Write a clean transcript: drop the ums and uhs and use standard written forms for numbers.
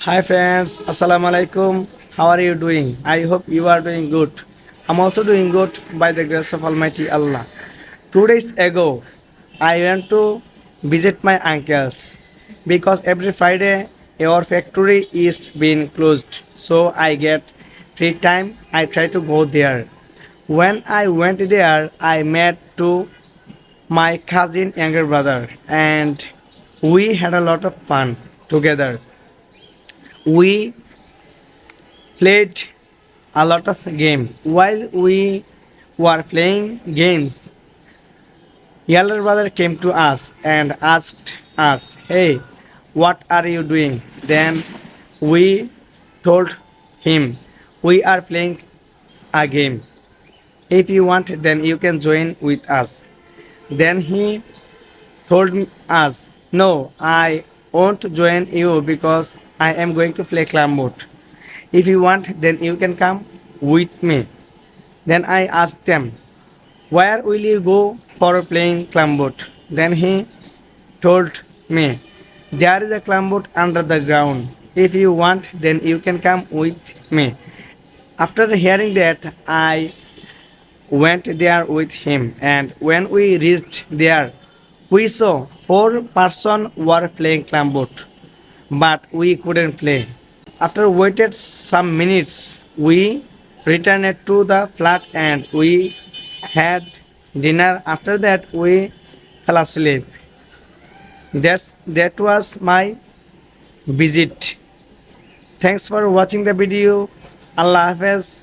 Hi friends, Assalamu alaikum. How are you doing? I hope you are doing good. I'm also doing good by the grace of Almighty Allah. 2 days ago, I went to visit my uncles because every Friday our factory is being closed. So I get free time. I try to go there. When I went there, I met to my cousin younger brother and we had a lot of fun together. We played a lot of games. While we were playing games, elder brother came to us and asked us, "Hey, what are you doing?" Then we told him, "We are playing a game. If you want, then you can join with us." Then he told us, "No, I won't join you because I am going to play Clambot. If you want, then you can come with me." Then I asked them, "Where will you go for playing Clambot?" Then he told me, "There is a Clambot under the ground. If you want, then you can come with me." After hearing that, I went there with him, and when we reached there, we saw 4 persons were playing Clambot, but we couldn't play. After waited some minutes, we returned to the flat and we had dinner. After that, we fell asleep. That was my visit. Thanks for watching the video. Allah Hafiz.